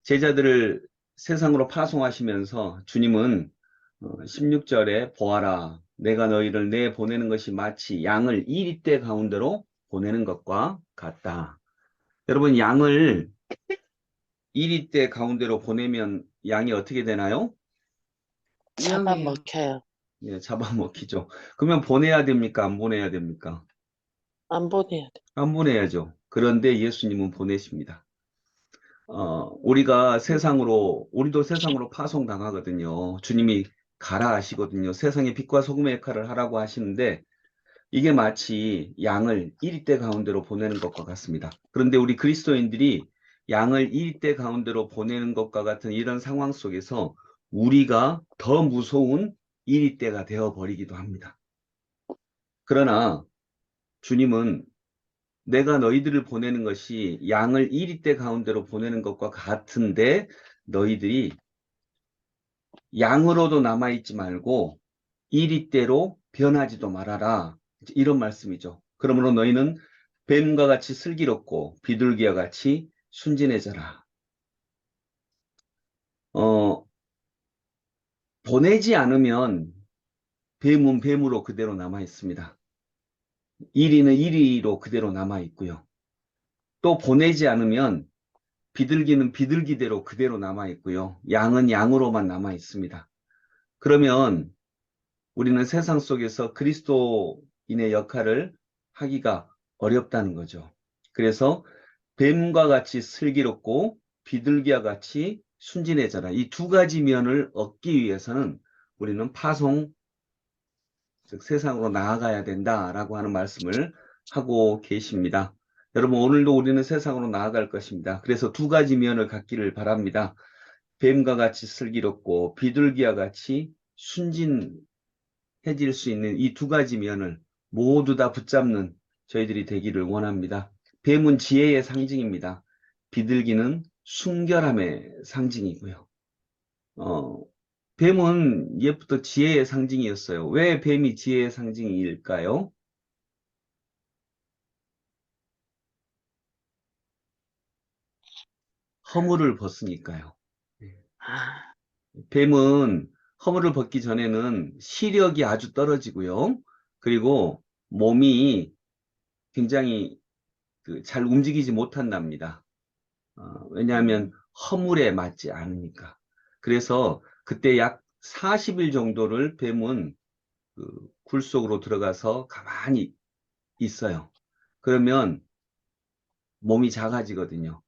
제자들을 세상으로 파송하시면서 주님은 16절에 보아라, 내가 너희를 내보내는 것이 마치 양을 이리떼 가운데로 보내는 것과 같다. 여러분, 양을 이리떼 가운데로 보내면 양이 어떻게 되나요? 양이 잡아먹혀요. 예, 잡아먹히죠. 그러면 보내야 됩니까? 안 보내야 됩니까? 안 보내야 돼. 안 보내야죠. 그런데 예수님은 보내십니다. 우리도 세상으로 파송당하거든요. 주님이 가라 하시거든요. 세상의 빛과 소금의 역할을 하라고 하시는데, 이게 마치 양을 이리떼 가운데로 보내는 것과 같습니다. 그런데 우리 그리스도인들이 양을 이리떼 가운데로 보내는 것과 같은 이런 상황 속에서 우리가 더 무서운 이리떼가 되어버리기도 합니다. 그러나 주님은 내가 너희들을 보내는 것이 양을 이리떼 가운데로 보내는 것과 같은데 너희들이 양으로도 남아있지 말고 이리떼로 변하지도 말아라. 이런 말씀이죠. 그러므로 너희는 뱀과 같이 슬기롭고 비둘기와 같이 순진해져라. 보내지 않으면 뱀은 뱀으로 그대로 남아있습니다. 이리는 이리로 그대로 남아있고요. 또 보내지 않으면 비둘기는 비둘기대로 그대로 남아있고요. 양은 양으로만 남아있습니다. 그러면 우리는 세상 속에서 그리스도인의 역할을 하기가 어렵다는 거죠. 그래서 뱀과 같이 슬기롭고 비둘기와 같이 순진해져라. 이 두 가지 면을 얻기 위해서는 우리는 즉 세상으로 나아가야 된다라고 하는 말씀을 하고 계십니다. 여러분, 오늘도 우리는 세상으로 나아갈 것입니다. 그래서 두 가지 면을 갖기를 바랍니다. 뱀과 같이 슬기롭고 비둘기와 같이 순진해질 수 있는 이 두 가지 면을 모두 다 붙잡는 저희들이 되기를 원합니다. 뱀은 지혜의 상징입니다. 비둘기는 순결함의 상징이고요. 뱀은 옛부터 지혜의 상징이었어요. 왜 뱀이 지혜의 상징일까요? 허물을 벗으니까요. 아, 뱀은 허물을 벗기 전에는 시력이 아주 떨어지고요. 그리고 몸이 굉장히 잘 움직이지 못한답니다. 왜냐하면 허물에 맞지 않으니까. 그래서 그때 약 40일 정도를 뱀은 굴 속으로 들어가서 가만히 있어요. 그러면 몸이 작아지거든요.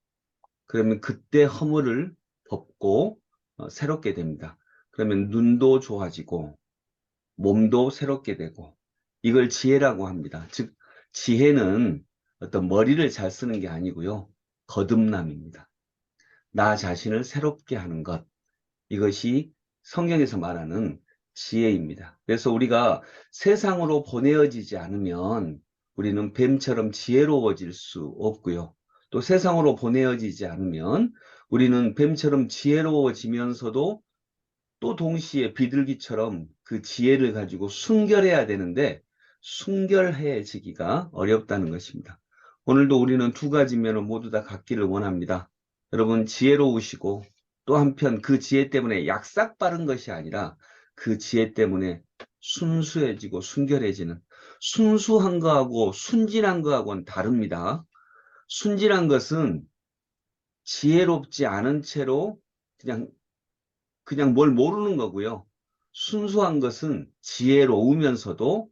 그러면 그때 허물을 벗고 새롭게 됩니다. 그러면 눈도 좋아지고 몸도 새롭게 되고 이걸 지혜라고 합니다. 즉 지혜는 어떤 머리를 잘 쓰는 게 아니고요. 거듭남입니다. 나 자신을 새롭게 하는 것. 이것이 성경에서 말하는 지혜입니다. 그래서 우리가 세상으로 보내어지지 않으면 우리는 뱀처럼 지혜로워질 수 없고요. 또 세상으로 보내어지지 않으면 우리는 뱀처럼 지혜로워지면서도 또 동시에 비둘기처럼 그 지혜를 가지고 순결해야 되는데 순결해지기가 어렵다는 것입니다. 오늘도 우리는 두 가지 면을 모두 다 갖기를 원합니다. 여러분, 지혜로우시고 또 한편 그 지혜 때문에 약삭 빠른 것이 아니라 그 지혜 때문에 순수해지고 순결해지는, 순수한 거하고 순진한 거하고는 다릅니다. 순진한 것은 지혜롭지 않은 채로 그냥 뭘 모르는 거고요. 순수한 것은 지혜로우면서도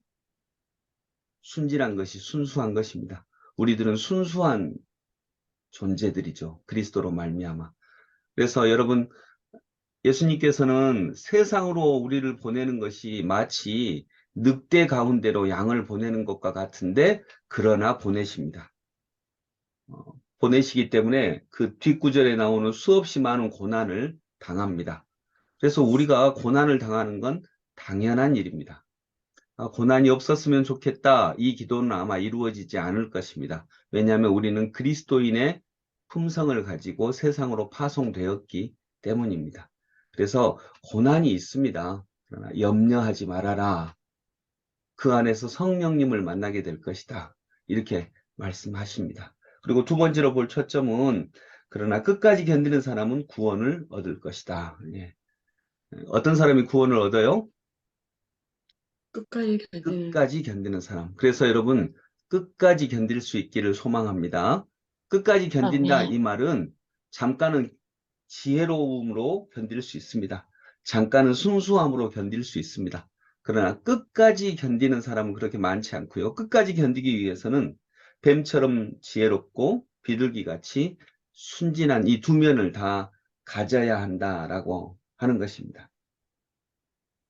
순진한 것이 순수한 것입니다. 우리들은 순수한 존재들이죠. 그리스도로 말미암아. 그래서 여러분, 예수님께서는 세상으로 우리를 보내는 것이 마치 늑대 가운데로 양을 보내는 것과 같은데 그러나 보내십니다. 보내시기 때문에 그 뒷구절에 나오는 수없이 많은 고난을 당합니다. 그래서 우리가 고난을 당하는 건 당연한 일입니다. 고난이 없었으면 좋겠다. 이 기도는 아마 이루어지지 않을 것입니다. 왜냐하면 우리는 그리스도인의 품성을 가지고 세상으로 파송되었기 때문입니다. 그래서 고난이 있습니다. 그러나 염려하지 말아라. 그 안에서 성령님을 만나게 될 것이다. 이렇게 말씀하십니다. 그리고 두 번째로 볼 초점은 그러나 끝까지 견디는 사람은 구원을 얻을 것이다. 예. 어떤 사람이 구원을 얻어요? 끝까지 견디는. 끝까지 견디는 사람. 그래서 여러분, 끝까지 견딜 수 있기를 소망합니다. 끝까지 견딘다 아멘. 이 말은 잠깐은 지혜로움으로 견딜 수 있습니다. 잠깐은 순수함으로 견딜 수 있습니다. 그러나 끝까지 견디는 사람은 그렇게 많지 않고요. 끝까지 견디기 위해서는 뱀처럼 지혜롭고 비둘기같이 순진한 이 두 면을 다 가져야 한다라고 하는 것입니다.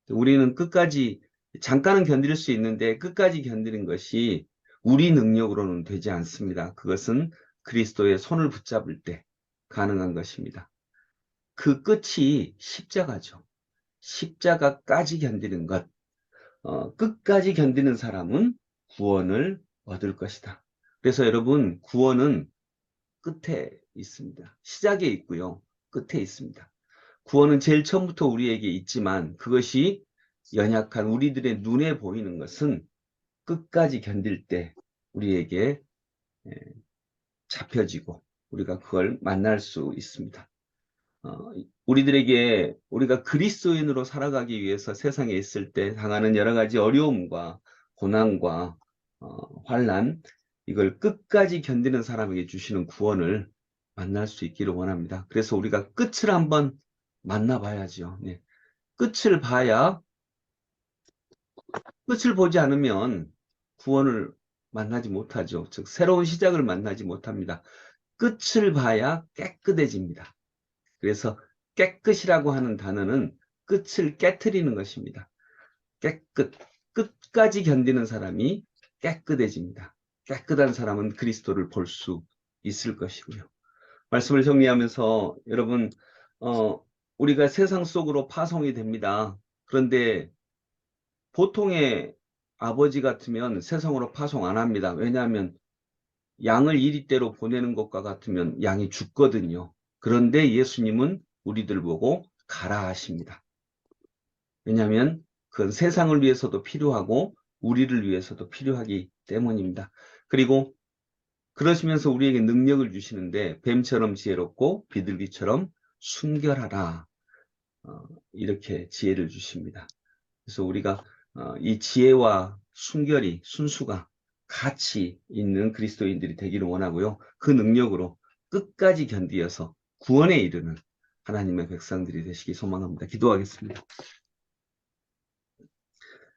우리는 끝까지 잠깐은 견딜 수 있는데 끝까지 견디는 것이 우리 능력으로는 되지 않습니다. 그것은 그리스도의 손을 붙잡을 때 가능한 것입니다. 그 끝이 십자가죠. 십자가까지 견디는 것. 끝까지 견디는 사람은 구원을 얻을 것이다. 그래서 여러분, 구원은 끝에 있습니다. 시작에 있고요. 끝에 있습니다. 구원은 제일 처음부터 우리에게 있지만 그것이 연약한 우리들의 눈에 보이는 것은 끝까지 견딜 때 우리에게 잡혀지고 우리가 그걸 만날 수 있습니다. 우리들에게 우리가 그리스도인으로 살아가기 위해서 세상에 있을 때 당하는 여러 가지 어려움과 고난과 환난, 이걸 끝까지 견디는 사람에게 주시는 구원을 만날 수 있기를 원합니다. 그래서 우리가 끝을 한번 만나봐야죠. 네. 끝을 봐야, 끝을 보지 않으면 구원을 만나지 못하죠. 즉 새로운 시작을 만나지 못합니다. 끝을 봐야 깨끗해집니다. 그래서 깨끗이라고 하는 단어는 끝을 깨트리는 것입니다. 깨끗, 끝까지 견디는 사람이 깨끗해집니다. 깨끗한 사람은 그리스도를 볼 수 있을 것이고요. 말씀을 정리하면서 여러분, 우리가 세상 속으로 파송이 됩니다. 그런데 보통의 아버지 같으면 세상으로 파송 안 합니다. 왜냐하면 양을 이리대로 보내는 것과 같으면 양이 죽거든요. 그런데 예수님은 우리들 보고 가라 하십니다. 왜냐하면 그건 세상을 위해서도 필요하고 우리를 위해서도 필요하기 때문입니다. 그리고 그러시면서 우리에게 능력을 주시는데 뱀처럼 지혜롭고 비둘기처럼 순결하라. 이렇게 지혜를 주십니다. 그래서 우리가 이 지혜와 순결이, 순수가 같이 있는 그리스도인들이 되기를 원하고요. 그 능력으로 끝까지 견디어서 구원에 이르는 하나님의 백성들이 되시기 소망합니다. 기도하겠습니다.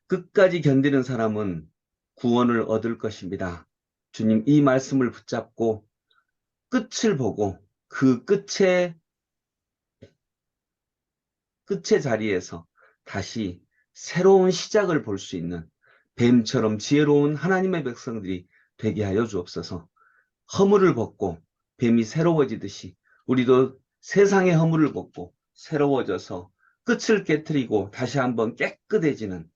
끝까지 견디는 사람은 구원을 얻을 것입니다. 주님, 이 말씀을 붙잡고 끝을 보고 그 끝의 자리에서 다시 새로운 시작을 볼 수 있는 뱀처럼 지혜로운 하나님의 백성들이 되게 하여 주옵소서. 허물을 벗고 뱀이 새로워지듯이 우리도 세상의 허물을 벗고 새로워져서 끝을 깨트리고 다시 한번 깨끗해지는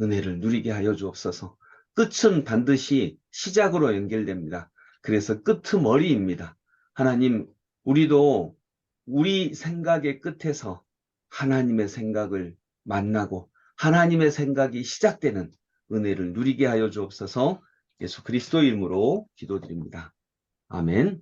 은혜를 누리게 하여 주옵소서. 끝은 반드시 시작으로 연결됩니다. 그래서 끄트머리입니다. 하나님, 우리도 우리 생각의 끝에서 하나님의 생각을 만나고 하나님의 생각이 시작되는 은혜를 누리게 하여 주옵소서. 예수 그리스도 이름으로 기도드립니다. 아멘.